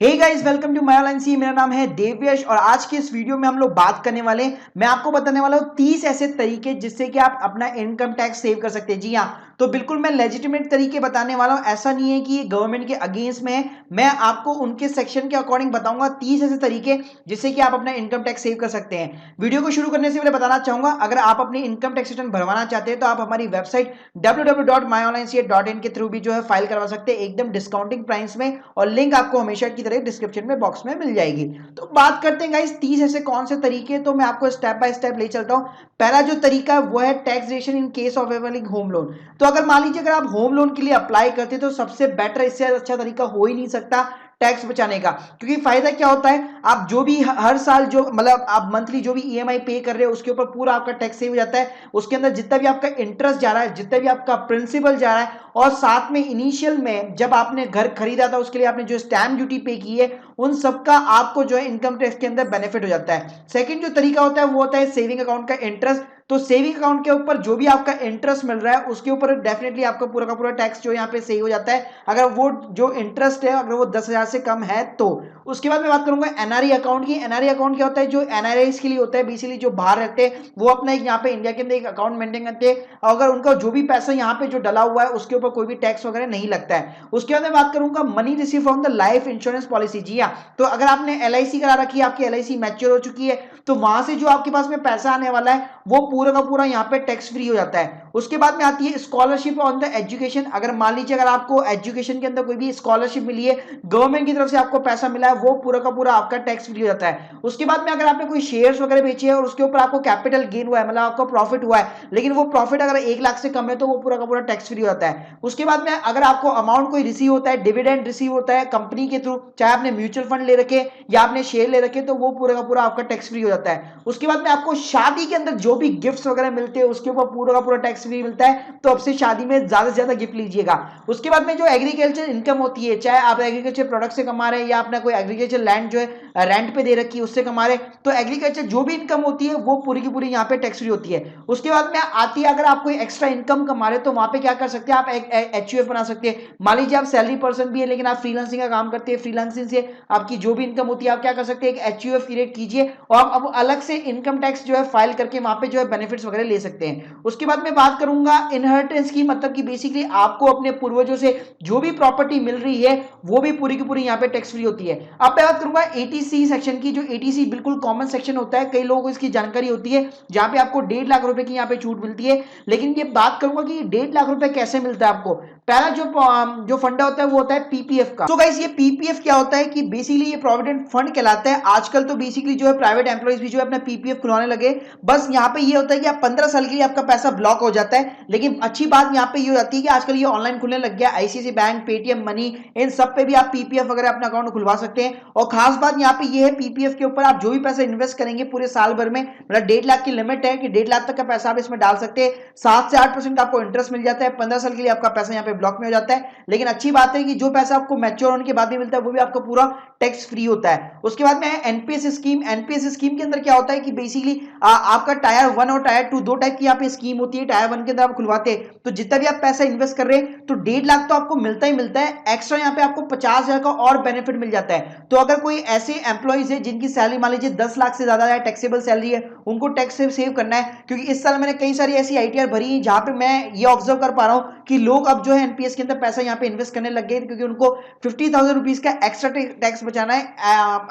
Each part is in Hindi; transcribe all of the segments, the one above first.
Hey guys, welcome to my online सी। मेरा नाम है देवयश और आज की इस वीडियो में हम लोग बात करने वाले हैं। मैं आपको बताने वाला हूं 30 ऐसे तरीके जिससे कि आप अपना इनकम टैक्स सेव कर सकते हैं। जी हाँ, तो बिल्कुल मैं लेजिटिमेट तरीके बताने वाला हूं। ऐसा नहीं है कि ये गवर्नमेंट के अगेंस्ट में है। मैं आपको उनके सेक्शन के अकॉर्डिंग बताऊंगा 30 ऐसे तरीके जिससे कि आप अपना इनकम टैक्स सेव कर सकते हैं। वीडियो को शुरू करने से पहले बताना चाहूंगा, अगर आप अपनी इनकम टैक्स रिटर्न भरवाना चाहते हैं तो आप हमारी वेबसाइट www.myonlinec.in के थ्रू भी जो है फाइल करवा सकते हैं एकदम डिस्काउंटिंग प्राइस में, और लिंक आपको हमेशा की तरह डिस्क्रिप्शन में बॉक्स में मिल जाएगी। तो बात करते हैं गाइस 30 ऐसे कौन से तरीके, तो मैं आपको स्टेप बाय स्टेप ले चलता हूं। पहला जो तरीका है वो है taxation in case of availing home loan. तो अगर मान लीजिए अगर आप होम लोन के लिए अप्लाई करते हैं तो सबसे बेटर, इससे अच्छा तरीका हो ही नहीं सकता टैक्स बचाने का। क्योंकि फायदा क्या होता है, आप जो भी हर साल जो मतलब आप मंथली जो भी ईएमआई पे कर रहे हो उसके ऊपर पूरा आपका टैक्स सेव हो जाता है। उसके अंदर जितना भी आपका इंटरेस्ट जा रहा है, जितना भी आपका प्रिंसिपल जा रहा है, और साथ में इनिशियल में जब आपने घर खरीदा था उसके लिए आपने जो स्टैम्प ड्यूटी पे की है, उन सबका आपको जो है इनकम टैक्स के अंदर बेनिफिट हो जाता है। सेकंड जो तरीका होता है वो होता है सेविंग अकाउंट का इंटरेस्ट। तो सेविंग अकाउंट के ऊपर जो भी आपका इंटरेस्ट मिल रहा है उसके ऊपर डेफिनेटली आपका पूरा का पूरा टैक्स जो यहाँ पे सेव हो जाता है, अगर वो जो इंटरेस्ट है अगर वो 10,000 से कम है तो। उसके बाद मैं बात करूंगा एनआरई अकाउंट की। एनआरई अकाउंट क्या होता है, जो एनआरआईज के लिए होता है, बेसिकली जो बाहर रहते हैं वो अपना एक यहाँ पे इंडिया के अंदर एक अकाउंट मेंटेन करते हैं। अगर उनका जो भी पैसा यहाँ पे जो डला हुआ है उसके ऊपर कोई भी टैक्स वगैरह नहीं लगता है। उसके बाद मैं बात करूंगा money receive from the life insurance policy. जी हाँ, तो अगर आपने एलआईसी करा रखी है, आपकी एलआईसी मैच्योर हो चुकी है, तो वहां से जो आपके पास में पैसा आने वाला है वो पूरा का पूरा यहाँ पे टैक्स फ्री हो जाता है। उसके बाद में आती है स्कॉलरशिप ऑन द एजुकेशन। अगर मान लीजिए अगर आपको एजुकेशन के अंदर कोई भी स्कॉलरशिप मिली है, गवर्नमेंट की तरफ से आपको पैसा मिला है, वो पूरा का पूरा आपका टैक्स फ्री हो जाता है। उसके बाद में अगर आपने कोई शेयर्स वगैरह बेचे हैं और उसके ऊपर आपको कैपिटल गेन हुआ है, मतलब आपको प्रॉफिट हुआ है, लेकिन वो प्रॉफिट अगर 1 लाख से कम है तो वो पूरा का पूरा टैक्स फ्री हो जाता है। उसके बाद में अगर आपको अमाउंट कोई रिसीव होता है, डिविडेंड रिसीव होता है कंपनी के थ्रू, चाहे आपने म्यूचुअल फंड ले रखे या आपने शेयर ले रखे, तो वो पूरा का पूरा आपका टैक्स फ्री हो जाता है। उसके बाद में आपको शादी के अंदर जो भी गिफ्ट्स वगैरह मिलते हैं उसके ऊपर पूरा का पूरा टैक्स फ्री मिलता है, तो अब से शादी में ज्यादा से ज्यादा गिफ्ट लीजिएगा। उसके बाद में जो एग्रीकल्चर इनकम होती है, चाहे आप एग्रीकल्चर प्रोडक्ट से कमा रहे हैं या आपने कोई एग्रीकल्चर लैंड जो है रेंट पे दे रखी है उससे कमा रहे हैं, तो एग्रीकल्चर जो भी इनकम होती है वो पूरी की पूरी यहाँ पे टैक्स फ्री होती है। उसके बाद में आती है, अगर आप कोई एक्स्ट्रा इनकम कमा रहे हो तो वहां पे क्या कर सकते हैं, आप एक एचयूएफ बना सकते हैं। मान लीजिए आप सैलरी पर्सन भी है लेकिन आप फ्रीलांसिंग का काम करते हैं, फ्रीलांसिंग से आपकी जो भी इनकम होती है आप क्या कर सकते हैं, एक एचयूएफ क्रिएट कीजिए और आप अब अलग से इनकम टैक्स जो है फाइल करके वहां पे जो है बेनिफिट्स वगैरह ले सकते हैं। उसके बाद मैं बात करूंगा इनहेरिटेंस की, मतलब कि बेसिकली आपको अपने पूर्वजों से जो भी प्रॉपर्टी मिल रही है वो भी पूरी की पूरी यहाँ पे टैक्स फ्री होती है। अब मैं बात करूंगा एटीसी सेक्शन की। जो एटीसी बिल्कुल कॉमन सेक्शन होता है, कई लोगों को इसकी जानकारी होती है, जहां पे आपको 1.5 लाख रुपए की यहाँ पे छूट मिलती है। लेकिन ये बात करूंगा कि 1.5 लाख रुपए कैसे मिलता है आपको। पहला जो फंडा होता है वो होता है पीपीएफ का। तो गाइस ये पीपीएफ क्या होता है कि बेसिकली ये प्रोविडेंट फंड कहलाता है। आजकल तो बेसिकली जो है प्राइवेट एम्प्लॉइज भी जो है अपना पीपीएफ खुलवाने लगे। बस यहाँ पे ये होता है कि आप 15 साल के लिए आपका पैसा ब्लॉक हो जाता है, लेकिन अच्छी बात यहाँ पे ये हो जाती है कि आजकल ये ऑनलाइन खुलने लग गया। आईसीआईसी बैंक, पेटीएम मनी, इन सब पे भी आप पीपीएफ वगैरह अपना अकाउंट खुलवा सकते हैं। और खास बात यहाँ पे ये है, पीपीएफ के ऊपर आप जो भी पैसा इन्वेस्ट करेंगे पूरे साल भर में, मतलब 1.5 लाख की लिमिट है कि 1.5 लाख तक का पैसा आप इसमें डाल सकते हैं। 7 से 8% आपको इंटरेस्ट मिल जाता है। 15 साल के लिए आपका पैसा यहाँ पे ब्लॉक में हो जाता है। लेकिन अच्छी बात है कि जो पैसा आपको मैच्योर होने के बाद भी मिलता है वो भी आपको पूरा टैक्स फ्री होता है। उसके बाद में एनपीएस स्कीम। एनपीएस स्कीम के अंदर क्या होता है कि बेसिकली आपका टायर 1 और टायर 2 दो टाइप की यहाँ पे स्कीम होती है। टायर 1 के अंदर आप खुलवाते हैं तो जितना भी आप पैसा इन्वेस्ट कर रहे हैं तो 1.5 लाख तो आपको मिलता ही मिलता है, एक्स्ट्रा यहाँ पे आपको 50,000 का और बेनिफिट मिल जाता है। तो अगर कोई ऐसे एम्प्लॉइज है जिनकी सैलरी मान लीजिए 10 लाख से ज्यादा है, टैक्सेबल सैलरी है, उनको टैक्स से सेव करना है। क्योंकि इस साल मैंने कई सारी ऐसी आईटीआर भरी है जहां पे मैं ये ऑब्जर्व कर पा रहा हूं कि लोग अब जो है एनपीएस के अंदर पैसा यहाँ पे इन्वेस्ट करने लग गए, क्योंकि उनको 50,000 रुपीज का एक्स्ट्रा टैक्स बचाना है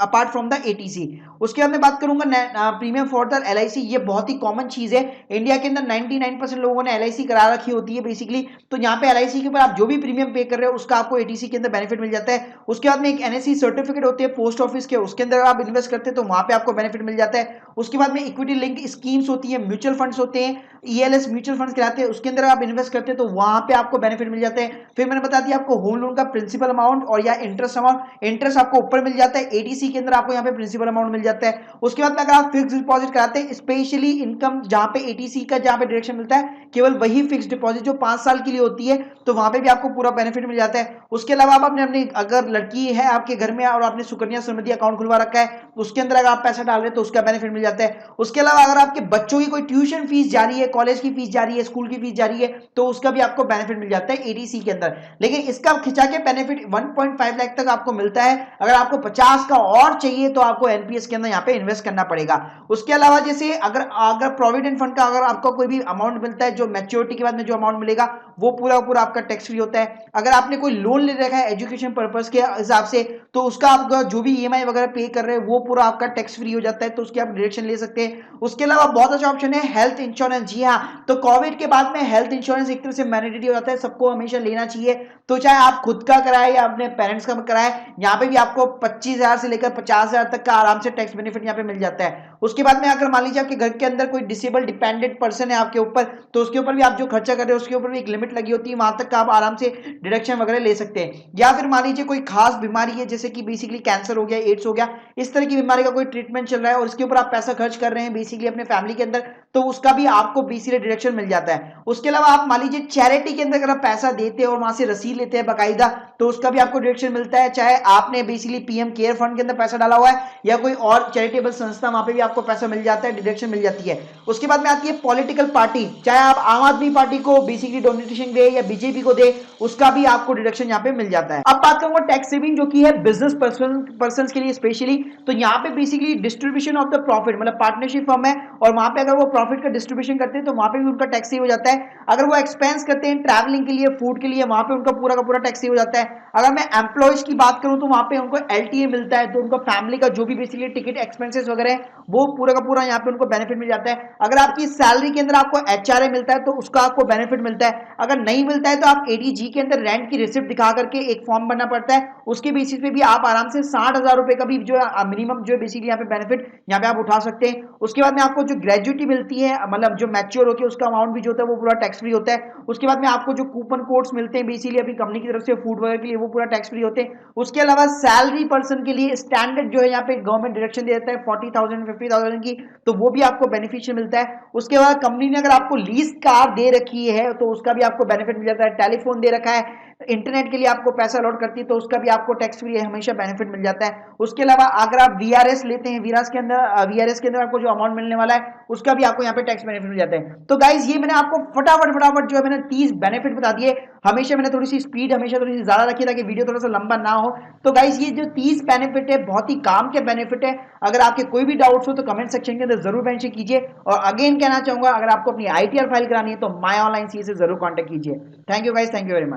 अपार्ट फ्रॉम द एटीसी। उसके बाद मैं बात करूंगा प्रीमियम फॉर द एलआईसी। ये बहुत ही कॉमन चीज है। इंडिया के अंदर 99% लोगों ने एलआईसी करा रखी होती है बेसिकली। तो यहाँ पे एलआईसी के ऊपर आप जो भी प्रीमियम पे कर रहे हो उसका आपको एटीसी के अंदर बेनिफिट मिल जाता है। उसके बाद में एक एनएससी सर्टिफिकेट होती है पोस्ट ऑफिस के, उसके अंदर आप इन्वेस्ट करते हैं तो वहां पे आपको बेनिफिट मिल जाता है। उसके बाद में इक्विटी लिंक स्कीम्स होती है, म्यूचुअल फंड्स होते हैं, ईएलएस म्यूचुअल फंड्स कहलाते हैं, उसके अंदर आप इन्वेस्ट करते हैं तो वहां पे आपको बेनिफिट मिल जाते हैं। फिर मैंने बता दिया आपको होम लोन का प्रिंसिपल अमाउंट और या इंटरेस्ट अमाउंट। इंटरेस्ट आपको ऊपर मिल जाता है, एटीसी के अंदर आपको यहाँ पे प्रिंसिपल अमाउंट मिल जाता है। उसके बाद में अगर आप फिक्स डिपॉजिट कराते हैं, स्पेशली इनकम जहां पे एटीसी का जहां पे डायरेक्शन मिलता है, केवल वही फिक्स डिपॉजिट जो 5 साल के लिए होती है, तो वहां पे भी आपको पूरा बेनिफिट मिल जाता है। उसके अलावा आप अपने अगर लड़की है आपके घर में और आपने सुकन्या समृद्धि अकाउंट खुलवा रखा है, उसके अंदर अगर आप पैसा डाल रहे हैं तो उसका बेनिफिट मिल जाता है। उसके अलावा अगर आपके बच्चों की कोई ट्यूशन फीस जा रही है, कॉलेज की फीस जा रही है, स्कूल की फीस जा रही है, तो उसका भी आपको बेनिफिट मिल जाता है एडीसी के अंदर। लेकिन इसका खिंचा के बेनिफिट 1.5 लाख तक आपको मिलता है। अगर आपको 50 का और चाहिए तो आपको एनपीएस के अंदर यहाँ पे इन्वेस्ट करना पड़ेगा। उसके अलावा जैसे अगर प्रोविडेंट फंड का अगर आपको कोई भी अमाउंट मिलता है, जो मैच्योरिटी के बाद में जो अमाउंट मिलेगा वो पूरा पूरा आपका टैक्स फ्री होता है। अगर आपने कोई लोन ले रखा है एजुकेशन पर्पस के हिसाब से, तो उसका आपका जो भी ईएमआई वगैरह पे कर रहे हैं वो पूरा आपका टैक्स फ्री हो जाता है, तो उसकी आप डिरेक्शन ले सकते हैं। उसके अलावा बहुत अच्छा ऑप्शन है हेल्थ इंश्योरेंस। जी हाँ, तो कोविड के बाद में हेल्थ इंश्योरेंस एक तरह से मैंडेटरी हो जाता है, सबको हमेशा लेना चाहिए। तो चाहे आप खुद का कराए या अपने पेरेंट्स का कराए, यहाँ पे भी आपको 25,000 से लेकर 50,000 तक का आराम से टैक्स बेनिफिट यहाँ पे मिल जाता है। उसके बाद में अगर मान लीजिए आपके घर के अंदर कोई डिसेबल डिपेंडेंट पर्सन है आपके ऊपर, तो उसके ऊपर भी आप जो खर्चा कर रहे हो उसके ऊपर भी एक लिमिट लगी होती है, वहां तक का आप आराम से डिडक्शन वगैरह ले सकते हैं। या फिर मान लीजिए कोई खास बीमारी है, जैसे कि बेसिकली कैंसर हो गया, एड्स हो गया, इस तरह की बीमारी का कोई ट्रीटमेंट चल रहा है और इसके ऊपर आप पैसा खर्च कर रहे हैं बेसिकली अपने फैमिली के अंदर, तो उसका भी आपको बेसिकली डिडक्शन मिल जाता है। उसके अलावा आप मान लीजिए चैरिटी के अंदर अगर आप पैसा देते हैं और वहां से रसीद लेते हैं बाकायदा, तो उसका भी आपको डिडक्शन मिलता है। चाहे आपने बेसिकली पीएम केयर फंड के अंदर पैसा डाला हुआ है या कोई और चैरिटेबल संस्था, वहां पे भी आपको पैसा मिल जाता है, डिडक्शन मिल जाती है। उसके बाद में आती है पॉलिटिकल पार्टी, चाहे आप आम आदमी पार्टी को बेसिकली डोनेशन दे या बीजेपी को दे, उसका भी आपको डिडक्शन यहाँ पे मिल जाता है। अब बात करूंगा टैक्स सेविंग जो की है बिजनेस पर्सन के लिए स्पेशली, तो यहाँ पे basically distribution of the profit, मतलब पार्टनरशिप फर्म है और वहां पे अगर वो प्रॉफिट का डिस्ट्रीब्यूशन करते हैं तो वहां पे भी उनका टैक्स सेव हो जाता है। अगर वो एक्सपेंस करते हैं ट्रैवलिंग के लिए, फूड के लिए, वहां पे उनका पूरा का पूरा टैक्स सेव हो जाता है। अगर मैं एम्प्लॉयज की बात करूं तो वहां पे उनको एलटीए मिलता है, तो उनका फैमिली का जो भी बेसिकली टिकट एक्सपेंसेस वगैरह है वो पूरा का पूरा यहाँ पे उनको बेनिफिट मिल जाता है। अगर आपकी सैलरी के अंदर आपको एचआरए मिलता है तो उसका आपको बेनिफिट मिलता है। अगर नहीं मिलता है तो आप एडीजी के अंदर रेंट की रिसिप्ट दिखा करके एक फॉर्म भरना पड़ता है, उसके बेसिस पे भी आप आराम से 60,000 रुपए का भी जो मिनिमम जो बेसिकली यहाँ पे बेनिफिट यहाँ पे आप उठा सकते हैं। उसके बाद में आपको जो ग्रेजुटी मिलती है, मतलब जो मैच्योर होकर उसका अमाउंट भी जो होता है वो पूरा टैक्स फ्री होता है। उसके बाद में आपको जो कूपन कोड्स मिलते हैं बेसिकली अपनी कंपनी की तरफ से फूड वगैरह के लिए, वो पूरा टैक्स फ्री होते हैं। उसके अलावा सैलरी पर्सन के लिए स्टैंडर्ड जो है यहाँ पे गवर्नमेंट डायरेक्शन दे देता है 40,000 50,000 की, तो वो भी आपको बेनिफिशियल मिलता है। उसके बाद कंपनी ने अगर आपको लीज कार दे रखी है तो उसका भी आपको बेनिफिट मिल जाता है। टेलीफोन दे रखा है, इंटरनेट के लिए आपको पैसा अलॉट करती है, तो उसका भी आपको टैक्स फ्री हमेशा बेनिफिट मिल जाता है। उसके अलावा अगर आप वीआरएस लेते हैं, वीआरएस के अंदर आपको जो अमाउंट मिलने वाला है उसका भी आपको यहाँ पे टैक्स बेनिफिट मिल जाता है। तो गाइज ये मैंने आपको फटाफट जो है मैंने 30 बेनिफिट बता दिए। हमेशा मैंने थोड़ी सी स्पीड हमेशा थोड़ी सी ज्यादा रखी ताकि वीडियो थोड़ा सा लंबा ना हो। तो गाइज ये जो 30 बेनिफिट है बहुत ही काम के बेनिफिट है। अगर आपके कोई भी डाउट्स हो तो कमेंट सेक्शन के अंदर जरूर मेंशन कीजिए। और अगेन कहना चाहूंगा, अगर आपको अपनी आईटीआर फाइल करानी है तो माय ऑनलाइन सी से जरूर कॉन्टेक्ट कीजिए। Thank you guys, thank you very much.